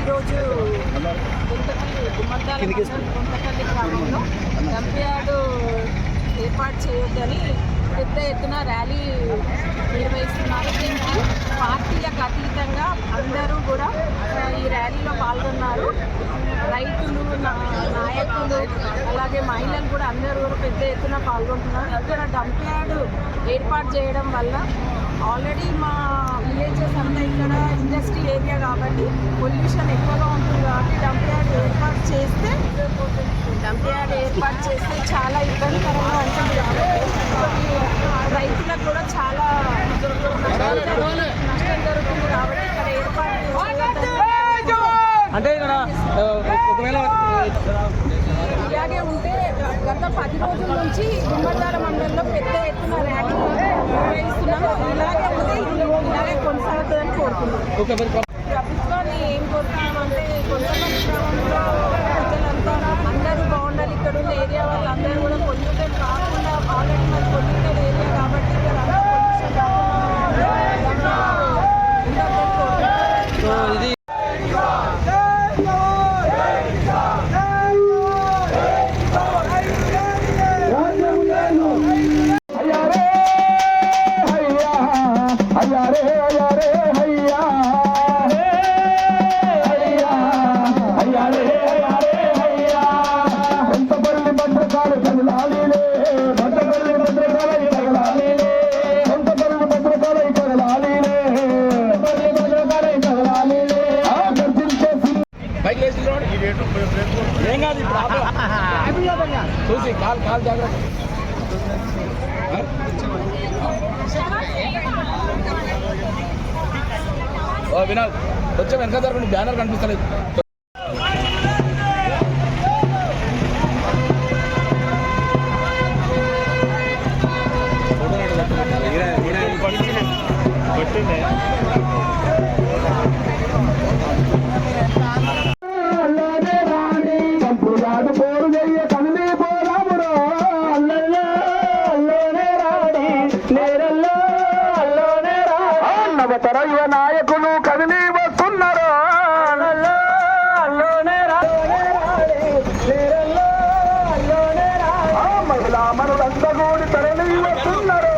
ఈరోజు గుంతకల్లి గ్రామంలో డంప్యార్డు ఏర్పాటు చేయొద్దని పెద్ద ఎత్తున ర్యాలీ నిర్వహిస్తున్నారు. దీనికి పార్టీలకు అతీతంగా అందరూ కూడా ఈ ర్యాలీలో పాల్గొన్నారు. రైతులు, నాయకులు, అలాగే మహిళలు కూడా అందరూ కూడా పెద్ద ఎత్తున పాల్గొంటున్నారు. ఇక్కడ డంప్యార్డు ఏర్పాటు చేయడం వల్ల ఆల్రెడీ మా విలేజెస్ అంతా ఇక్కడ ఇండస్ట్రీ ఏరియా కాబట్టి పొల్యూషన్ ఎక్కువగా ఉంటుంది. కాబట్టి డంప్యార్డ్ ఏర్పాటు చేస్తే చాలా ఇబ్బందికరంగా ఉంటుంది. కాబట్టి రైతులకు కూడా చాలా నష్టం జరుగుతుంది. కాబట్టి ఇక్కడ ఏర్పాటు అంటే ఒకవేళ ఇలాగే ఉంటే గత 10 రోజుల నుంచి గుమ్మడిదాల మండలంలో పెద్ద ఎత్తున ర్యాలీ నిర్వహిస్తున్నాము. ఇలాగే ఉంటే ఇలాగే కొనసాగుతుందని కోరుతున్నాం. ప్రభుత్వాన్ని ఏం కోరుతున్నామంటే కొంతమంది గ్రామంలో ప్రజలంతా అందరూ బాగుండాలి. ఇక్కడ ఉన్న ఏరియా వాళ్ళు అందరూ కూడా పొల్యూటెడ్ కాకుండా ఆల్రెడీ మరి పొల్యూటెడ్ ఏరియా కాబట్టి ఇక్కడ అంతా పొల్యూషన్ కాకుండా ఇది ఏం కాదు చూసి కాల్ జాగ్రత్త. వినాల్ వచ్చే వెనక జరగండి, బ్యానర్ కనిపిస్తలేదు. యువ నాయకులు కదిలి వస్తున్నారు. మహిళా మనులంతా కూడి తరలి వస్తున్నారు.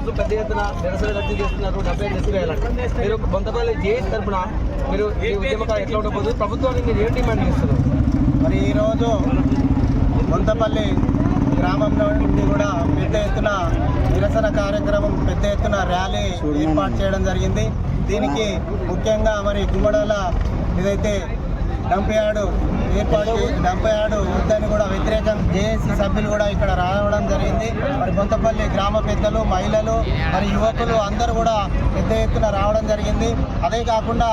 ఈరోజు పెద్ద ఎత్తున నిరసన వ్యక్తం చేస్తున్నారు. 70 నిలిపివేయాలంటే మీరు బొంతపల్లి జేఏసీ తరఫున మీరు ఈ ఉద్యమకాలు ఎట్లా ఉండబోతుంది, ప్రభుత్వానికి మీరు ఏం డిమాండ్ చేస్తున్నారు? మరి ఈరోజు బొంతపల్లి గ్రామంలో నుండి కూడా పెద్ద ఎత్తున నిరసన కార్యక్రమం, పెద్ద ఎత్తున ర్యాలీ ఏర్పాటు చేయడం జరిగింది. దీనికి ముఖ్యంగా మరి గుమ్మడాల ఏదైతే డంప్ యార్డు వద్దని కూడా వ్యతిరేకం జేఏసీ సభ్యులు కూడా ఇక్కడ రావడం జరిగింది. మరి బొంతపల్లి గ్రామ పెద్దలు, మహిళలు, మరి యువకులు అందరూ కూడా పెద్ద ఎత్తున రావడం జరిగింది. అదే కాకుండా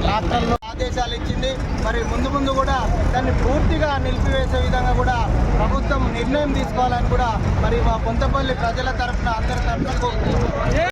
ట్రాక్టర్లు ఆదేశాలు ఇచ్చింది. మరి ముందు కూడా దాన్ని పూర్తిగా నిలిపివేసే విధంగా కూడా ప్రభుత్వం నిర్ణయం తీసుకోవాలని కూడా మరి మా బొంతపల్లి ప్రజల తరఫున అందరి తరఫున